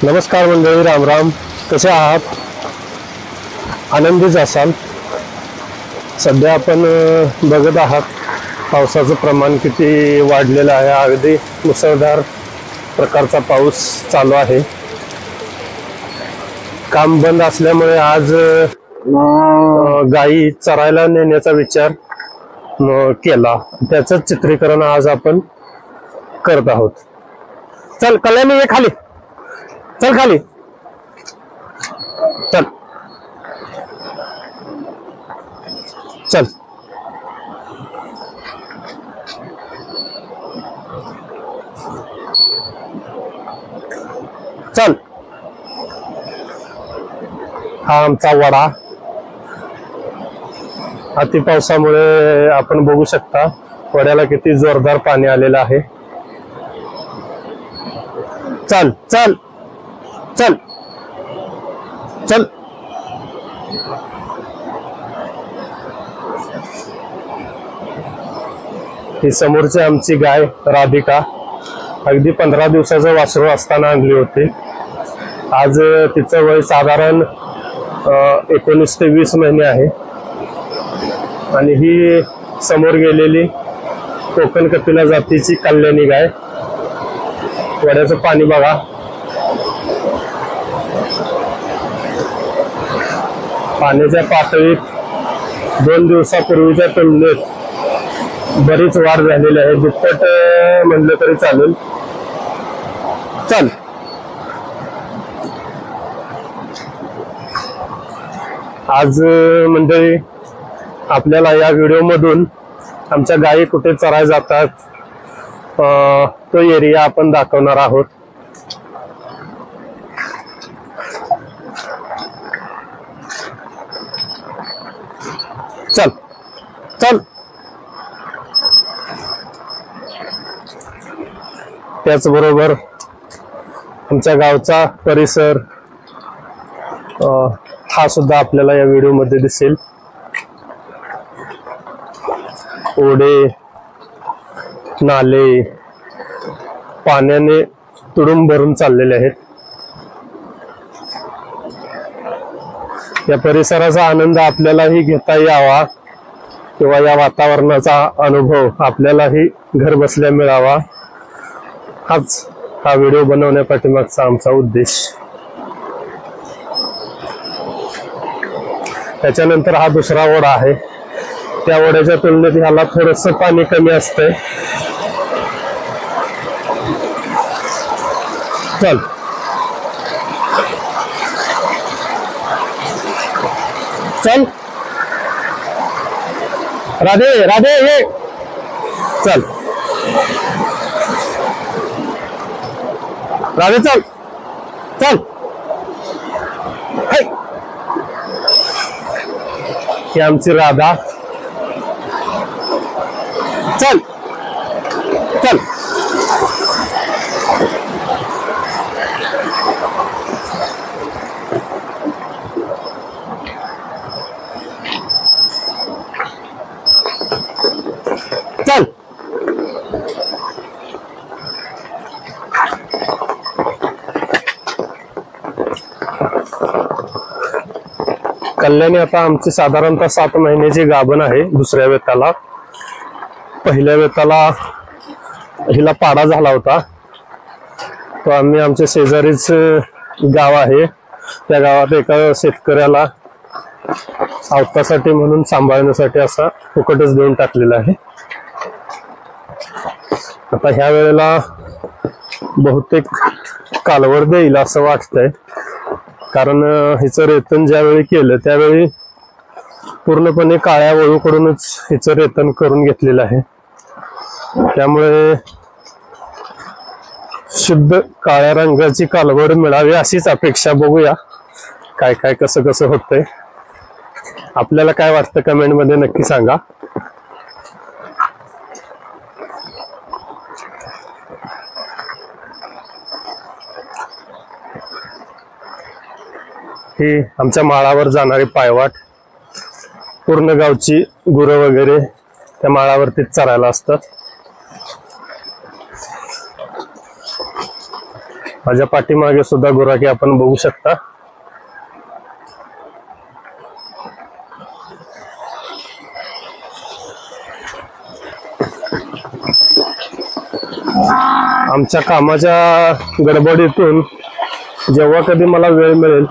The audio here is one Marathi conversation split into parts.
नमस्कार मंडळी, राम राम. कसे आहात? आनंदीच असाल. सध्या आपण बघत आहात पावसाचं प्रमाण किती वाढलेलं आहे. अगदी मुसळधार प्रकारचा पाऊस चालू आहे. काम बंद असल्यामुळे आज गायी चरायला नेण्याचा विचार केला. त्याचंच चित्रीकरण आज आपण करत आहोत. चल कल्याणी, ये खाली, चल खाली, चल चल. चल. हा आमचा वडा. अति पावसामुळे आपण बघू शकता वड्याला किती जोरदार पाणी आलेलं आहे. चल चल चल चल. ही समोरची आमची गाय राधिका अगदी 15 दिवसाचं वासरू असताना आणली होती. आज तिचं वय साधारण 19 ते 20 महिने आहे. आणि ही समोर गेलेली कोकण कपिला जातीची कल्याणी गाय. वड्याचं पाणी बघा. पाण्याच्या पातळीत 2 दिवसापूर्वीच्या तुलनेत बरीच वाढ झालेली आहे. दुप्पट म्हणलं तरी चालेल. चल. आज मंडळी आपल्याला या व्हिडिओ मधून आमच्या गायी कुठे चराय जातात तो एरिया आपण दाखवणार आहोत. चल चल. त्याचबरोबर आमच्या गावचा परिसर हा सुद्धा आपल्याला या व्हिडिओ मध्ये दिसेल. ओढे, नाले पाण्याने तुडुंब भरून चाललेले आहेत. या परिसराचा आनंद आपल्यालाही घेता यावा किंवा या वातावरणाचा अनुभव आपल्यालाही घर बसल्या मिळावा, हाच हा व्हिडिओ बनवण्यापाठीमागचा आमचा उद्देश. त्याच्यानंतर हा दुसरा ओढा आहे. त्या ओढ्याच्या तुलनेत ह्याला थोडस पाणी कमी असतंय. चल. चल राधे राधे, ये. चल राधे, चल चल. ही आमची राधा. चल चल. चल. कल्याणी आता आमची साधारणतः 7 महिन्याची गाभण आहे. दुसऱ्या वेताला, पहिल्या वेताला हिला पाडा झाला होता. तो आम्ही आमच्या शेजारीच गाव आहे, त्या गावात एका शेतकऱ्याला अवतासाठी म्हणून सांभाळण्यासाठी असा फुकटच देऊन टाकलेला आहे. आता ह्या वेळेला बहुतेक कालवर देईल असं वाटतंय, कारण हिचं रेतन ज्यावेळी केलं त्यावेळी पूर्णपणे काळ्या वळूकडूनच हिचं रेतन करून घेतलेलं आहे. त्यामुळे शुद्ध काळ्या रंगाची कालवड मिळावी अशीच अपेक्षा. बघूया काय काय कसं कसं होतंय. आपल्याला काय वाटतं कमेंट मध्ये नक्की सांगा. ही आमच्या माळावर जाणारी पायवाट. पूर्ण गावची गुरं वगैरे त्या माळावरतीच चरायला असतात. माझ्या पाठीमागे सुद्धा गुराखी आपण बघू शकता. आमच्या कामाच्या गडबडीतून जेव्हा कधी मला वेळ मिळेल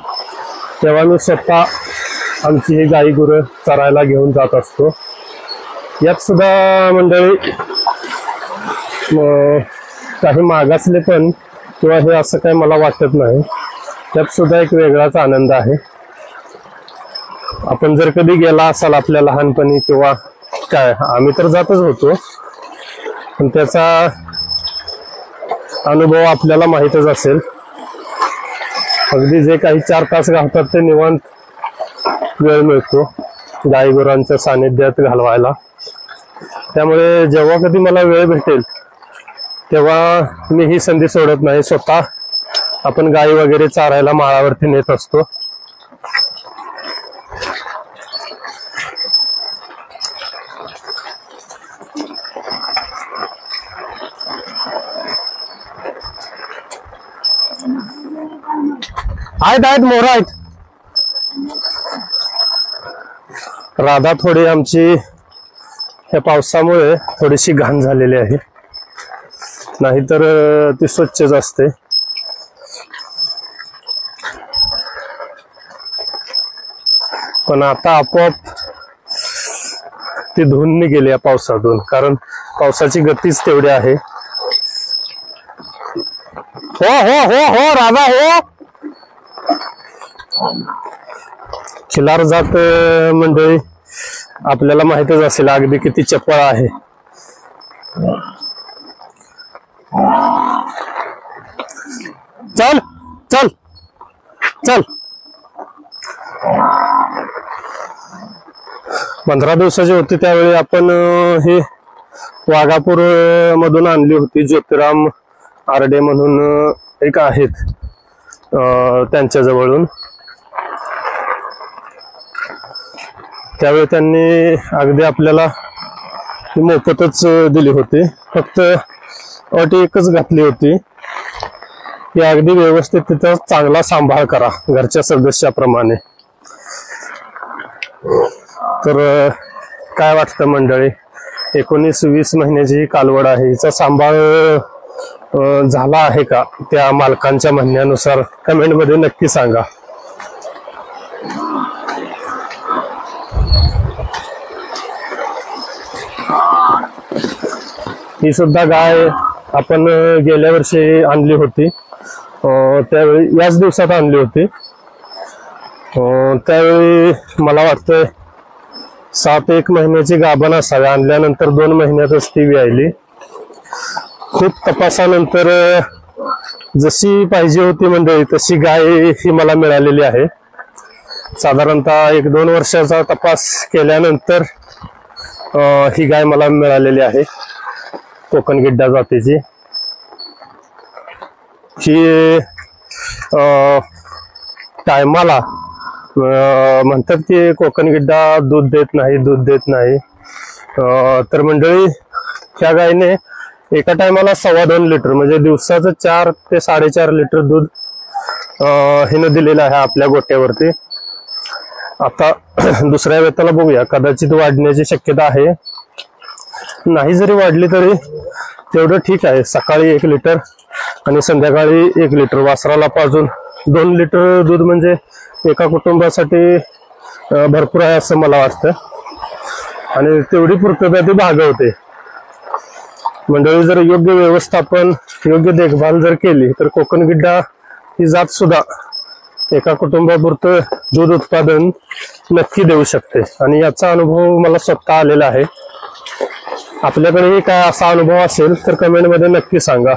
तेव्हा मी स्वतः आमची ही गाई गुरं चरायला घेऊन जात असतो. यात सुद्धा मंडळी काही मागासले पण किंवा हे असं काही मला वाटत नाही. त्यात सुद्धा एक वेगळाच आनंद आहे. आपण जर कधी गेला असाल आपल्या लहानपणी किंवा काय, आम्ही तर जातच होतो, पण त्याचा अनुभव आपल्याला माहीतच असेल. अगदी जे काही 4 तास घालतात ते निवांत वेळ मिळतो गाई गुरांच्या सानिध्यात घालवायला. त्यामुळे जेव्हा कधी मला वेळ भेटेल तेव्हा मी ही संधी सोडत नाही. स्वतः आपण गाई वगैरे चारायला माळावरती नेत असतो. आहेत मोर आहेत. राधा थोडी आमची या पावसामुळे थोडीशी घाण झालेली आहे, नाहीतर ती स्वच्छच असते. पण आता आपोआप ती धुवून गेली या पावसातून, कारण पावसाची गतीच तेवढी आहे. हो हो हो हो राधा हो. खिलार जात मंडळी आपल्याला माहितच असेल अगदी किती चपळ आहे. चल चल चल. 15 दिवसाची होती त्यावेळी आपण हे वाघापूर मधून आणली होती. ज्योतिराम आरडे म्हणून एक आहेत त्यांच्या जवळून. त्यावेळी त्यांनी अगदी आपल्याला मोफतच दिली होती. फक्त अट एकच घातली होती की अगदी व्यवस्थित तिथं चांगला सांभाळ करा घरच्या सदस्याप्रमाणे. तर काय वाटतं मंडळी, 19-20 महिन्याची ही कालवड आहे, हिचा सांभाळ झाला आहे का त्या मालकांच्या म्हणण्यानुसार? कमेंट मध्ये नक्की सांगा. ही सुद्धा गाय आपण गेल्या वर्षी आणली होती, त्यावेळी याच दिवसात आणली होती. त्यावेळी मला वाटतं 7-1 महिन्याची गाभण असावी. आणल्यानंतर 2 महिन्यातच ती व्यायली. खूप तपासानंतर जशी पाहिजे होती मंडळी तशी गाय ही मला मिळालेली आहे. साधारणतः 1-2 वर्षाचा तपास केल्यानंतर ही गाय मला मिळालेली आहे, कोकण गिड्डा जातीची. ही टायमाला म्हणतात की कोकण गिड्डा दूध देत नाही. तर मंडळी ह्या गायीने एका टायमाला 2.25 लिटर म्हणजे दिवसाचं 4 ते 4.5 लिटर दूध हिनं दिलेलं आहे आपल्या गोट्यावरती. आता दुसऱ्या वेताला बघूया, कदाचित वाढण्याची शक्यता आहे. नाही जरी वाढली तरी तेवढं ठीक आहे. सकाळी 1 लिटर आणि संध्याकाळी 1 लिटर वासराला पाजून 2 लिटर दूध म्हणजे एका कुटुंबासाठी भरपूर आहे असं मला वाटतं. आणि तेवढी पूर्तता ती भागवते. मंडळी जर योग्य व्यवस्थापन, योग्य देखभाल जर केली तर कोकण गिड्डा ही जात सुद्धा एका कुटुंबापुरतं दूध उत्पादन नक्की देऊ शकते. आणि याचा अनुभव मला स्वतः आलेला आहे. आपल्याकडेही काय असा अनुभव असेल तर कमेंट मध्ये नक्की सांगा.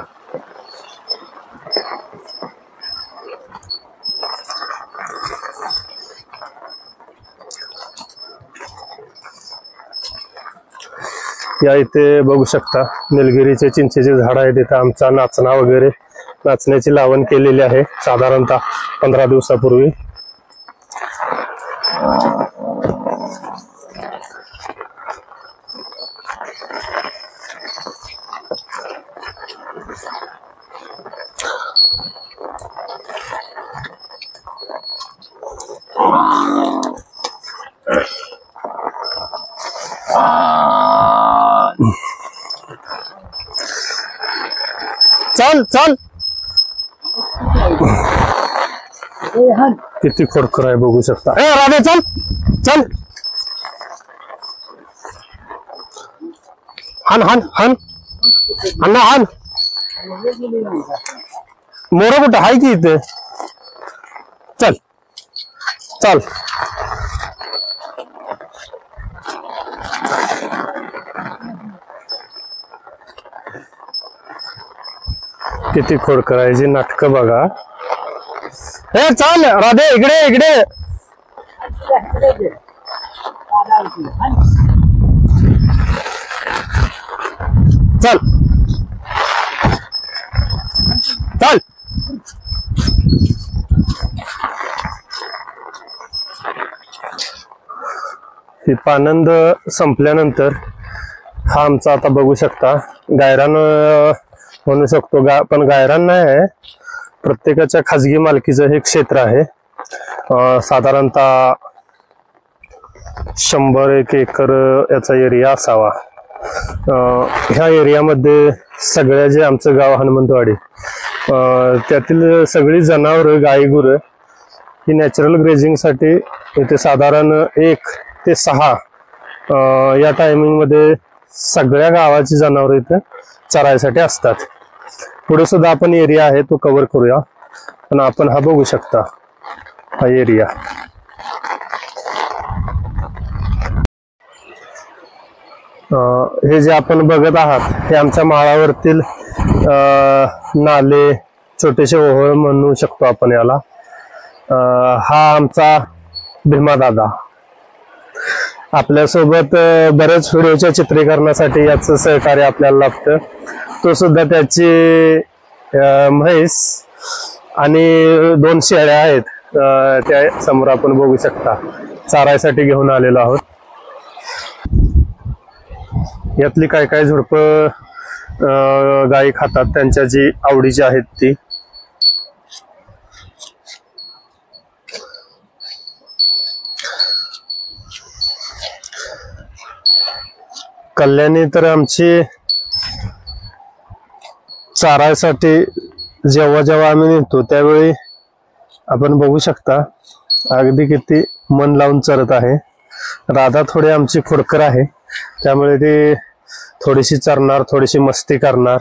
या इथे बघू शकता निलगिरीचे चिंचेचे झाड आहेत. इथे आमचा नाचणा वगैरे, नाचण्याची लावण केलेली आहे साधारणतः 15 दिवसापूर्वी. चल चल, किती खोडकर आहे बघू शकता. ए राधे चल चल, हान हान हान अण्णा हान. मोर कुठं आहे की इथे. चल चल, किती खोडकर आहे जी नाटक बघा. हे चल राधे इकडे इकडे. चल चल, ही पानंद संपल्यानंतर हा आमचा आता बघू शकता गायरान म्हणू शकतो पण गायरान नाही आहे. प्रत्येकाच्या खाजगी मालकीचं हे क्षेत्र आहे. साधारणतः 100-1 एकर याचा एरिया असावा. ह्या एरियामध्ये सगळ्या जे आमचं गाव हनुमंतवाडी, त्यातील सगळी जनावरं गाई गुरं ही नॅचरल ग्रेजिंगसाठी इथे साधारण 1 ते 6 या टायमिंग मध्ये सगळ्या गावाची जनावरं इथे चरायसाठी असतात. पुढे सुद्धा आपण एरिया आहे तो कव्हर करूया. पण आपण हा बघू शकता हा एरिया. हे जे आपण बघत आहात हे आमच्या माळावरतील नाले, छोटेसे ओहोळ म्हणू शकतो आपण याला. हा आमचा भीमा दादा आपल्यासोबत बरेच व्हिडिओच्या चित्रीकरणासाठी याचं सहकार्य आपल्याला लाभतं. तो सुद्धा त्याची म्हैस आणि 2 शेळ्या आहेत त्या समोर आपण बघू शकता चारायसाठी घेऊन आलेलो आहोत. यातली काय काय झुडपं गायी खातात त्यांच्या जी आवडीची आहेत ती. कल्याणी तर आमची चारायसाठी जेव्हा जेव्हा आम्ही निघतो त्यावेळी आपण बघू शकता अगदी किती मन लावून चरत आहे. राधा थोडी आमची खोडकर आहे त्यामुळे ती थोडीशी चरणार, थोडीशी मस्ती करणार.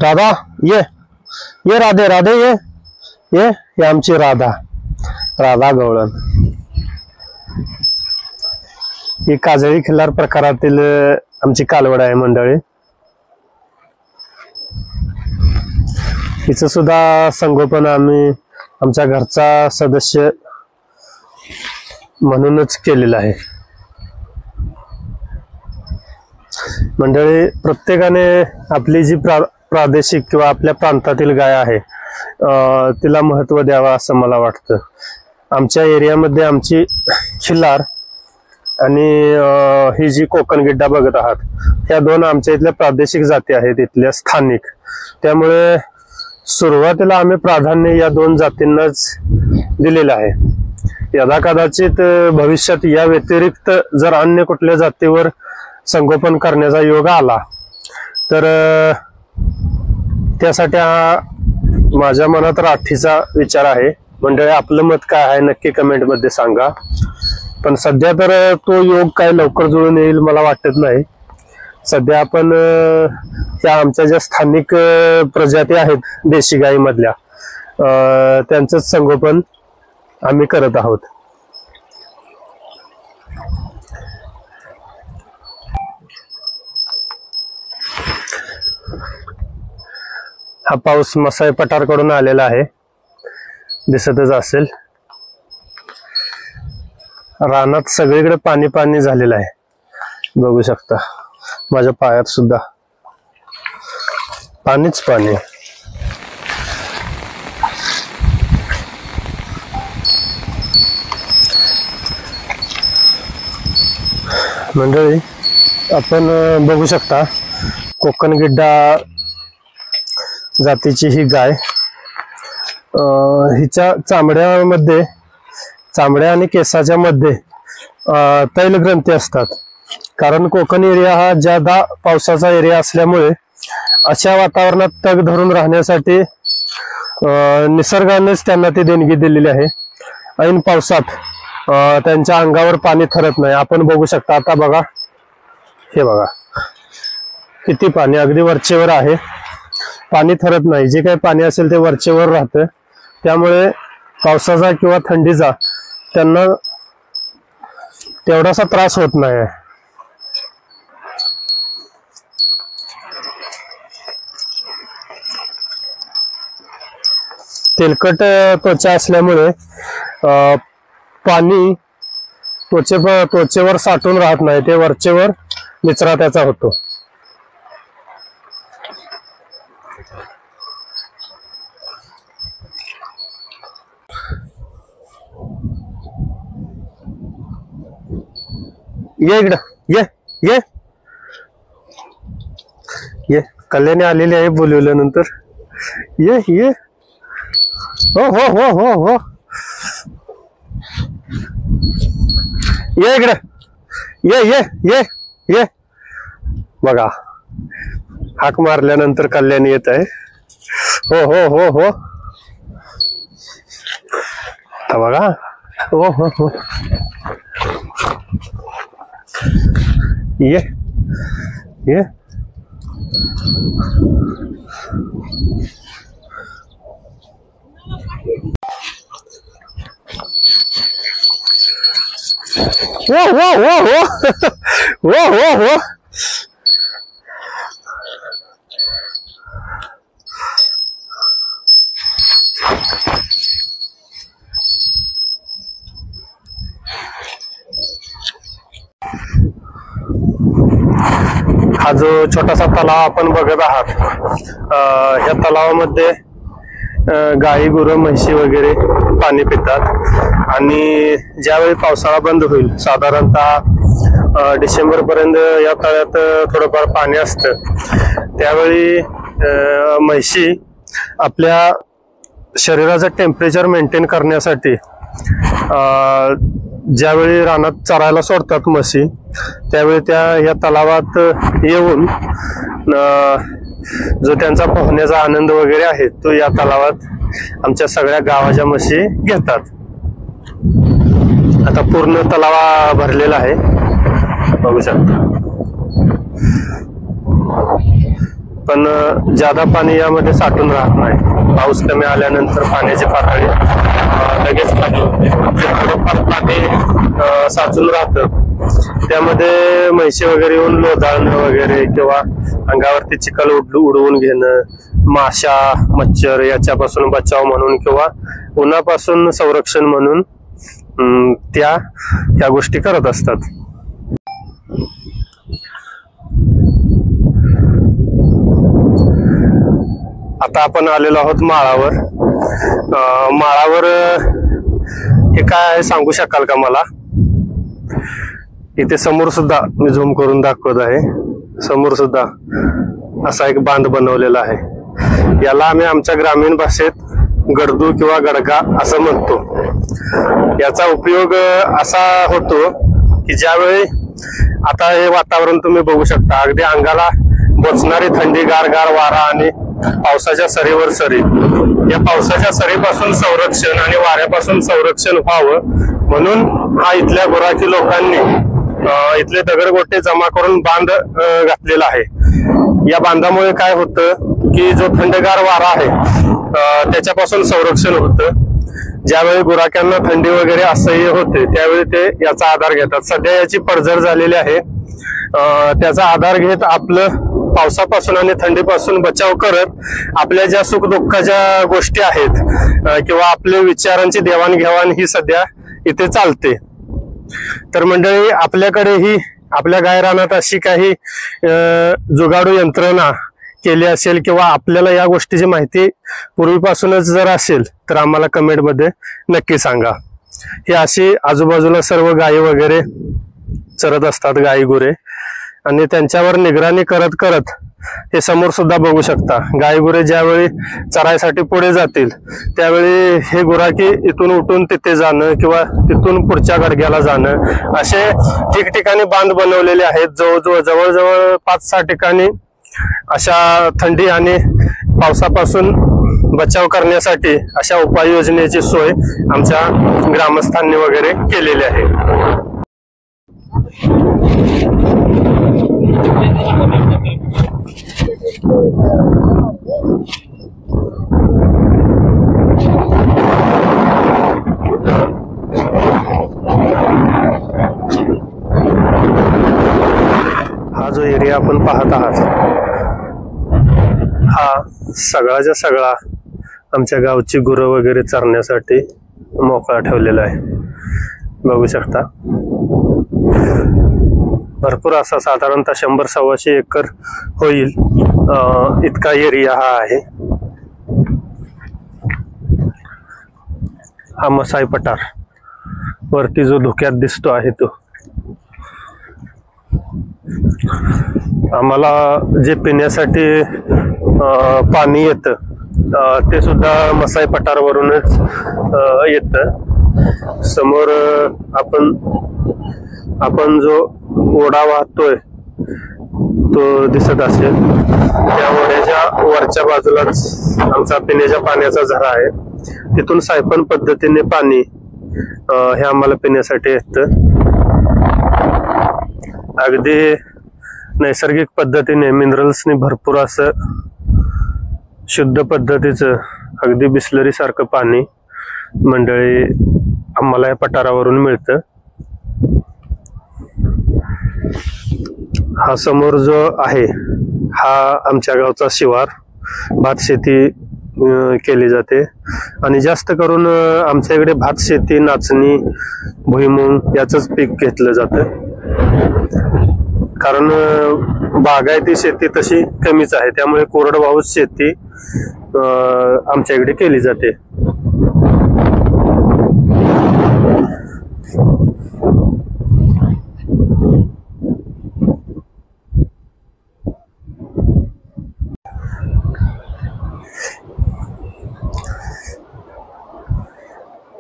राधा ये ये, राधे राधे ये ये, ही आमची राधा, राधा गवळण. ही काजळी खिल्लार प्रकारातील आमची कालवड आहे मंडळी. हिचं सुद्धा संगोपन आम्ही आमच्या घरचा सदस्य म्हणूनच केलेलं आहे. मंडळी प्रत्येकाने आपली जी प्रादेशिक किंवा आपल्या प्रांतातील गाय आहे तिला महत्व द्यावा असं मला वाटतं. आमच्या एरियामध्ये आमची खिल्लार आणि ही जी कोकण गिड्डा बघत आहात ह्या 2 आमच्या इथल्या प्रादेशिक जाती आहेत, इथल्या स्थानिक. त्यामुळे सुरुवातीला आम्ही प्राधान्य या 2 जातींनाच दिलेलं आहे. यदा कदाचित भविष्यात या व्यतिरिक्त जर अन्य कुठल्या जातीवर संगोपन करण्याचा योग आला तर त्यासाठी हा माझ्या मनात राठीचा विचार आहे. मंडळी आपलं मत काय आहे नक्की कमेंट मध्ये सांगा. पण सध्या तर तो योग काय लवकर जुळून येईल मला वाटत नाही. सध्या आपण त्या आमच्या ज्या स्थानिक प्रजाती आहेत देशी गाई मधल्या त्यांचंच संगोपन आम्ही करत आहोत. हा पाऊस मसाई पठारकडून आलेला आहे, दिसतच असेल. रानात सगळीकडे पाणी पाणी झालेलं आहे, बघू शकता. माझ्या पायात सुद्धा पाणीच पाणी. मंडळी आपण बघू शकता कोकण गिड्डा जातीची ही गाय। हिच्या चामड्या आणि केसाच्या मध्ये तैलग्रंथी असतात, कारण कोकण एरिया हा ज्यादा पावसाचा एरिया असल्यामुळे अशा वातावरणात तग धरून राहण्यासाठी निसर्गानेच त्यांना ती देणगी दिलेली आहे। ऐन पावसात त्यांच्या अंगावर पाणी थरत नाही। आपण बघू शकता, आता बघा, हे बघा किती पाणी अगदी वरचेवर आहे, पाणी थरत नाही। जे काही पाणी असेल ते वरचेवर राहतं, त्यामुळे पावसाचा किंवा थंडीचा त्यांना तेवढासा त्रास होत नाही। तेलकट त्वचा असल्यामुळे पाणी त्वचेवर साठून राहत नाही, ते वरचेवर निचरा त्याचा होतो। ये इकडं, ये ये ये, कल्याणी आलेली आहे बोलवल्यानंतर। ये ये, हो हो हो हो हो, ये इकडं, ये ये ये ये। बघा, हाक मारल्यानंतर कल्याणी येत आहे। हो हो हो हो, बघा, हो हो हो, ये ये, वो वो वो वो वो वो वो, हा जो छोटासा तलाव आपण बघत आहात, ह्या तलावामध्ये गाई गुरं म्हशी वगैरे पाणी पितात। आणि ज्यावेळी पावसाळा बंद होईल, साधारणतः डिसेंबर पर्यंत या तळ्यात थोडंफार पाणी असतं, त्यावेळी म्हशी आपल्या शरीराचं टेम्परेचर मेंटेन करण्यासाठी ज्यावेळी रानात चरायला सोडतात म्हशी, त्यावेळी त्या या तलावात येऊन जो त्यांचा पोहण्याचा आनंद वगैरे आहे तो या तलावात आमच्या सगळ्या गावाच्या म्हशी घेतात। आता पूर्ण तलावा भरलेला आहे, बघू शकता, पण जादा पाणी यामध्ये साठून राहत नाही। पाऊस कमी आल्यानंतर पाण्याची पातळी लगेच खाली होते, थोडंफार पाणी साचून राहतं, त्यामध्ये म्हशी वगैरे येऊन लोधाळणं वगैरे किंवा अंगावरती चिखल उडवून घेणं, माशा मच्छर याच्यापासून बचाव म्हणून किंवा उन्हापासून संरक्षण म्हणून त्या गोष्टी करत असतात। आता आपण आलेलो आहोत माळावर। माळावर हे काय आहे सांगू शकाल का मला? इथे समोर सुद्धा मी झूम करून दाखवत आहे, समोर सुद्धा असा एक बांध बनवलेला आहे। याला आम्ही आमच्या ग्रामीण भाषेत गडदू किंवा गडगा असं म्हणतो। याचा उपयोग असा होतो की ज्यावेळी आता हे वातावरण तुम्ही बघू शकता, अगदी अंगाला बोचणारी थंडी, गार गार वारा आणि पावसाच्या सरीवर सरी, या पावसाच्या सरीपासून संरक्षण आणि वाऱ्यापासून संरक्षण व्हावं म्हणून हा इथल्या गुराखी लोकांनी इथले दगडगोटे जमा करून बांध घातलेला आहे। या बांधामुळे काय होतं की जो थंडगार वारा आहे त्याच्यापासून संरक्षण होतं। ज्यावेळी गुराख्यांना थंडी वगैरे असह्य होते त्यावेळी ते याचा आधार घेतात। सध्या याची पडझड झालेली आहे, त्याचा आधार घेत आपलं पावसापासून आणि थंडीपासून बचाव करत आपल्या ज्या सुख दुःखाच्या गोष्टी आहेत किंवा आपल्या विचारांची देवाणघेवाण ही सध्या इथे चालते। तर मंडळी, आपल्याकडे ही आपल्या गायरानात अशी काही जुगाडू यंत्रणा केली असेल किंवा आपल्याला या गोष्टीची माहिती पूर्वीपासूनच जर असेल तर आम्हाला कमेंट मध्ये नक्की सांगा। ही अशी आजूबाजूला सर्व गायी वगैरे चरत असतात, गायी गुरे, आणि त्यांच्यावर निगराणी करत करत हे समोर सुद्धा बघू शकता. गायगुरे ज्यावेळी चरायसाठी पुढे जातील त्यावेळी हे गुराखी इथून उठून तिथे जाणं किंवा तिथून पुढच्या गडग्याला जाणं असे ठिकठिकाणी बांध बनवलेले आहेत. जवळजवळ 5-6 ठिकाणी अशा थंडी आणि पावसापासून बचाव करण्यासाठी अशा उपाययोजनेची सोय आमच्या ग्रामस्थांनी वगैरे केलेली आहे. हा जो एरिया आपण पाहत आहात हा सगळाच्या सगळा आमच्या गावची गुरं वगैरे चरण्यासाठी मोकळा ठेवलेला आहे. बघू शकता भरपूर असा साधारणतः 100-125 एकर होईल इतका एरिया हा आहे. हा मसाई पठार वरती जो धुक्यात दिसतो आहे तो आम्हाला जे पिण्यासाठी पाणी येतं ते सुद्धा मसाई पठारावरूनच येतं. समोर आपण जो ओढा वाहतोय तो दिसत असेल त्या ओढ्याच्या वरच्या बाजूलाच आमचा पिण्याच्या पाण्याचा झरा आहे. तिथून सायपन पद्धतीने पाणी हे आम्हाला पिण्यासाठी येतं. अगदी नैसर्गिक पद्धतीने मिनरल्सनी भरपूर असं शुद्ध पद्धतीचं अगदी बिस्लरी सारखं पाणी मंडळी आम्हाला या पठारावरून मिळतं. हा समोर जो आहे हा आमच्या गावचा शिवार. भात शेती केली जाते आणि जास्त करून आमच्या इकडे भात शेती, नाचणी, भुईमूग याचंच पीक घेतलं जातं. कारण बागायती शेती तशी कमीच आहे त्यामुळे कोरडवाहू शेती आमच्या इकडे केली जाते.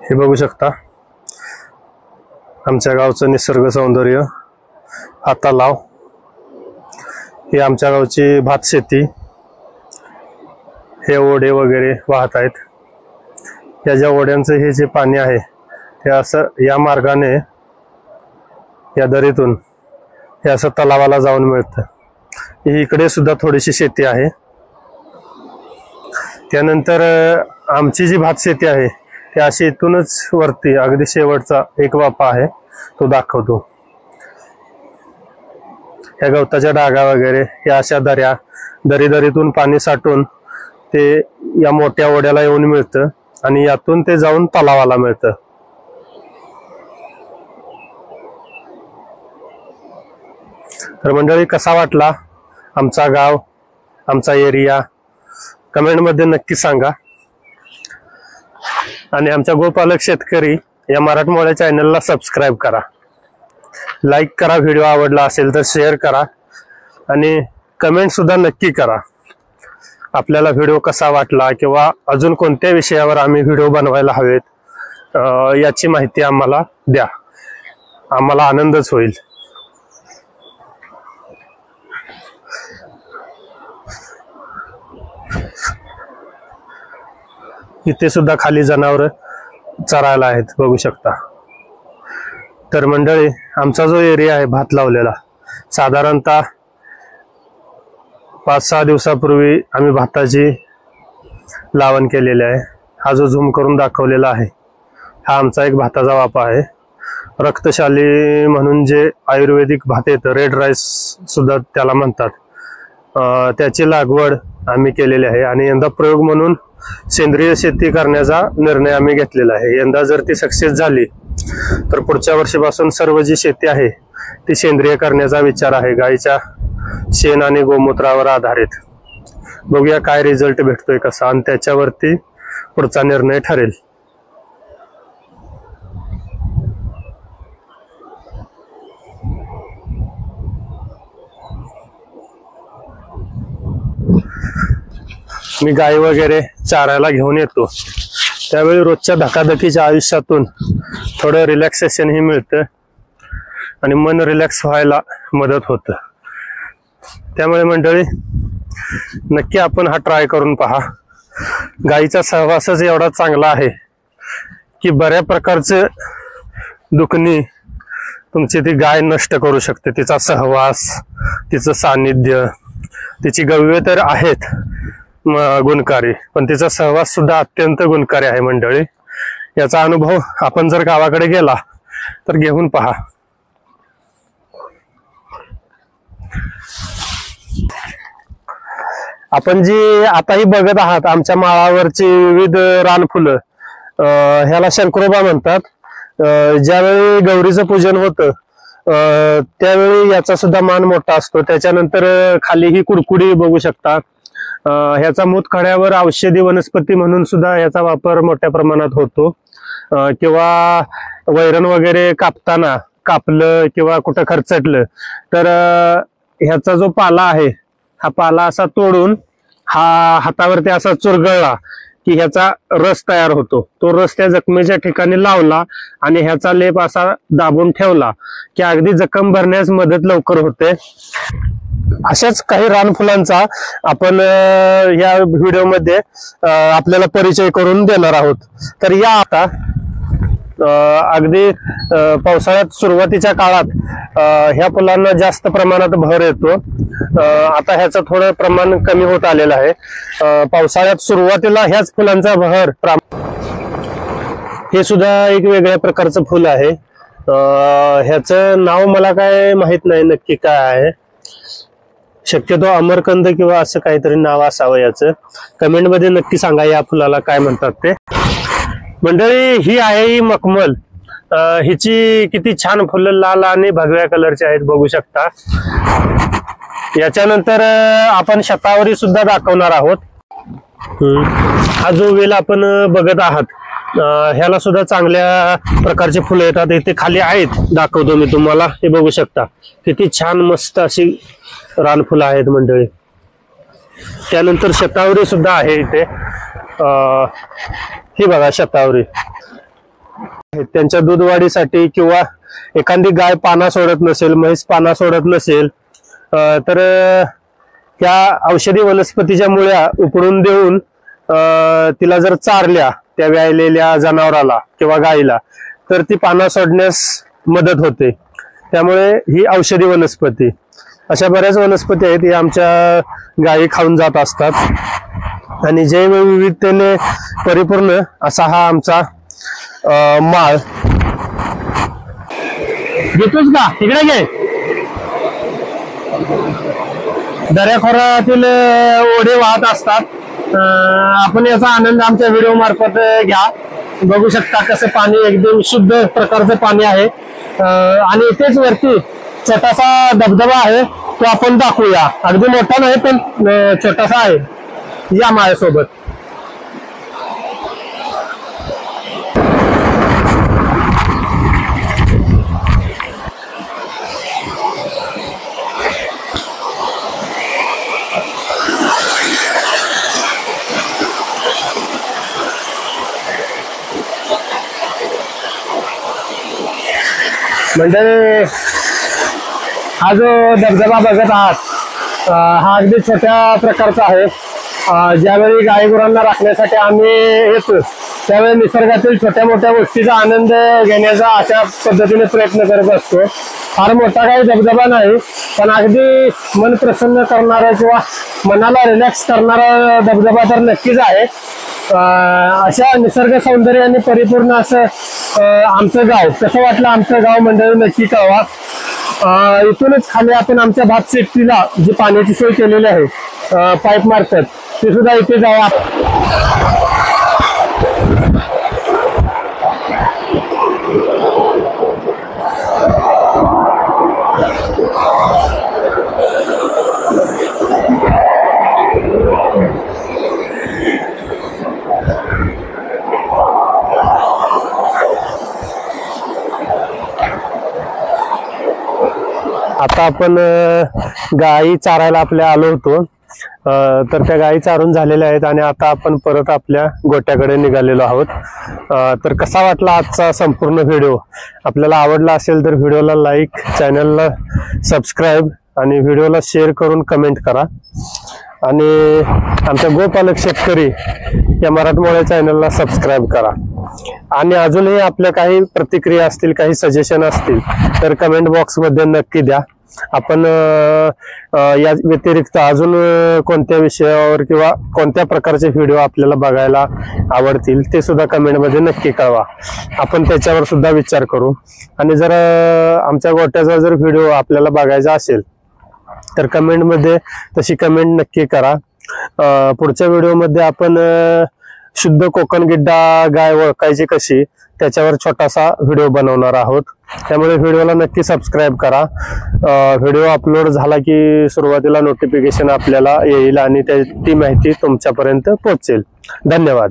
हे बघू शकता आमच्या गावचं निसर्ग सौंदर्य. हा तलाव, ही आमच्या गावची भात शेती, हे ओढे वगैरे वाहत आहेत. या ज्या ओढ्यांचं हे जे पाणी आहे ते असं या मार्गाने या दरीतून हे असं तलावाला जाऊन मिळतं. इकडे सुद्धा थोडीशी शेती आहे. त्यानंतर आमची जी भात शेती आहे ते अशी इथूनच वरती अगदी शेवटचा एक वापा आहे तो दाखवतो. या गवताच्या डागा वगैरे या अशा दरीतून पाणी साठून ते या मोठ्या ओढ्याला येऊन मिळतं आणि यातून ते जाऊन तलावाला मिळतं. तर मंडळी कसा वाटला आमचा गाव, आमचा एरिया कमेंट मध्ये नक्की सांगा. आणि आमच्या गोपालक शेतकरी या मराठमोळ्या चॅनलला सबस्क्राईब करा, लाईक करा, व्हिडिओ आवडला असेल तर शेअर करा आणि कमेंट सुद्धा नक्की करा. आपल्याला व्हिडिओ कसा वाटला किंवा अजून कोणत्या विषयावर आम्ही व्हिडिओ बनवायला हवेत याची माहिती आम्हाला द्या. आम्हाला आनंदच होईल. इथे सुद्धा खाली जनावर चरायला आहेत बघू शकता. तर मंडळी आमचा जो एरिया आहे भात लावलेला साधारणतः 5-6 दिवसापूर्वी आम्ही भाताची लावण केलेली आहे. हा जो झूम करून दाखवलेला आहे हा आमचा एक भाताचा वापा आहे. रक्तशाली म्हणून जे आयुर्वेदिक भात येतं, रेड राईस सुद्धा त्याला म्हणतात, त्याची लागवड आम्ही केलेली आहे. आणि यंदा प्रयोग म्हणून सेंद्रिय शेती करण्याचा निर्णय आम्ही घेतलेला आहे. यंदा जर ती सक्सेस झाली तर पुढच्या वर्षीपासून सर्व जी शेती आहे ती सेंद्रिय करण्याचा विचार आहे, गाईच्या शेण आणि गोमूत्रावर आधारित. बघूया काय रिझल्ट भेटतोय कसा आणि त्याच्यावरती पुढचा निर्णय ठरेल. मी गाय वगैरे चारायला घेऊन येतो, त्यावेळी रोजच्या धकाधकीच्या आयुष्यातून थोडं रिलॅक्सेशनही मिळतं आणि मन रिलॅक्स व्हायला मदत होतं. त्यामुळे मंडळी नक्की आपण हा ट्राय करून पहा. गायीचा सहवासच एवढा चांगला आहे की बऱ्या प्रकारचे दुखणी तुमची ती गाय नष्ट करू शकते. तिचा सहवास, तिचं सानिध्य, तिची गव्य तर आहेत गुणकारी, पण तिचा सहवास सुद्धा अत्यंत गुणकारी आहे मंडळी. याचा अनुभव आपण जर गावाकडे गेला तर घेऊन पहा. आपण जी आताही बघत आहात आमच्या माळावरची विविध रानफुलं, ह्याला शंकरोबा म्हणतात. ज्यावेळी गौरीचं पूजन होतं त्यावेळी याचा सुद्धा मान मोठा असतो. त्याच्यानंतर खाली ही कुडकुडी बघू शकता. ह्याचा मूतखड्यावर औषधी वनस्पती म्हणून सुद्धा याचा वापर मोठ्या प्रमाणात होतो. किंवा वैरण वगैरे कापताना कापलं किंवा कुठं खरचटलं तर ह्याचा जो पाला आहे हा पाला असा तोडून हा हातावरती असा चुरगळला की ह्याचा रस तयार होतो. तो रस त्या जखमेच्या ठिकाणी लावला आणि ह्याचा लेप असा दाबून ठेवला की अगदी जखम भरण्यास मदत लवकर होते. अशाच काही रानफुलांचा आपण या व्हिडिओमध्ये आपल्याला परिचय करून देणार आहोत. तर या आता अगदी पावसाळ्यात सुरुवातीच्या काळात ह्या फुलांना जास्त प्रमाणात भर येतो. आता ह्याचं थोडं प्रमाण कमी होत आलेलं आहे. पावसाळ्यात सुरुवातीला ह्याच फुलांचा बहर, हे सुद्धा एक वेगळ्या प्रकारचं फुल आहे. ह्याचं नाव मला काय माहित नाही नक्की काय आहे. शक्यतो अमरकंद किंवा असं काहीतरी नाव असावं याचं. कमेंटमध्ये नक्की सांगा या फुलाला काय म्हणतात ते. मंडळी ही आहे ही मखमल. हिची किती छान फुलं लाल आणि भगव्या कलरची आहेत बघू शकता. याच्यानंतर आपण शतावरी सुद्धा दाखवणार आहोत. हा जो वेल आपण बघत आहात ह्याला सुद्धा चांगल्या प्रकारचे फुलं येतात. इथे खाली आहेत, दाखवतो मी तुम्हाला. हे बघू शकता किती छान मस्त अशी रानफुलं आहेत मंडळी. त्यानंतर शतावरी सुद्धा आहे इथे. ही बघा शतावरी. त्यांच्या दूध वाढीसाठी किंवा एखादी गाय पाना सोडत नसेल, म्हैस पाना सोडत नसेल तर त्या औषधी वनस्पतीच्या मुळ्या उपडून देऊन तिला जर चारल्या त्या व्यायलेल्या जनावराला किंवा गायीला तर ती पाना सोडण्यास मदत होते. त्यामुळे ही औषधी वनस्पती, अशा बऱ्याच वनस्पती आहेत या आमच्या गायी खाऊन जात असतात. आणि जैवविविधतेने परिपूर्ण असा हा आमचा माळ. घेतोच का तिकडे घे. दऱ्याखोऱ्यातील ओढे वाहत असतात. आपण याचा आनंद आमच्या व्हिडिओ मार्फत घ्या. बघू शकता कसं पाणी एकदम शुद्ध प्रकारचं पाणी आहे. आणि इथेच वरती छोटासा धबधबा आहे, तो आपण दाखवूया. अगदी मोठा नाही पण छोटासा आहे. या माझ्यासोबत. म्हणजे हा जो धबधबा बघत आहात हा अगदी छोट्या प्रकारचा आहे. ज्यावेळी गायगुरांना राखण्यासाठी आम्ही येतो त्यावेळी निसर्गातील छोट्या मोठ्या गोष्टीचा आनंद घेण्याचा अशा पद्धतीने प्रयत्न करत असतो. फार मोठा काही धबधबा नाही पण अगदी मन प्रसन्न करणारा किंवा मनाला रिलॅक्स करणारा धबधबा तर नक्कीच आहे. अशा निसर्ग सौंदर्याने परिपूर्ण असं आमचं गाव. कसं वाटलं आमचं गाव मंडळी नक्की कळवा. इथूनच खाली आपण आमच्या भात शेतीला जी पाण्याची सोय केलेली आहे पाईप मार्फत, ते सुद्धा इथे जावा. आता आपण गायी चारायला आपल्या आलो होतो. तर त्या गायी चारून झालेल्या आहेत आणि आता आपण परत आपल्या गोट्याकडे निघालेलो आहोत. तर कसा वाटला आजचा संपूर्ण व्हिडिओ? आपल्याला आवडला असेल तर व्हिडिओला लाईक, चॅनलला सबस्क्राईब आणि व्हिडिओला शेअर करून कमेंट करा. आणि आमच्या गोपालक शेतकरी या मराठमोळ्या चॅनलला सबस्क्राईब करा. आणि अजूनही आपल्या काही प्रतिक्रिया असतील, काही सजेशन असतील तर कमेंट बॉक्समध्ये नक्की द्या. आपण या व्यतिरिक्त अजून कोणत्या विषयावर किंवा कोणत्या प्रकारचे व्हिडिओ आपल्याला बघायला आवडतील ते सुद्धा कमेंटमध्ये नक्की कळवा. आपण त्याच्यावर सुद्धा विचार करू. आणि जर आमच्या गोट्याचा जर व्हिडिओ आपल्याला बघायचा असेल तर कमेंटमध्ये तशी कमेंट नक्की करा. पुढच्या व्हिडिओमध्ये आपण शुद्ध कोकण गिड्डा गाय ओळखायची कशी त्याच्यावर छोटासा व्हिडिओ बनवणार आहोत. त्यामुळे व्हिडिओला नक्की सबस्क्राईब करा. व्हिडिओ अपलोड झाला की सुरुवातीला नोटिफिकेशन आपल्याला येईल आणि ती माहिती तुमच्यापर्यंत पोहोचेल. धन्यवाद.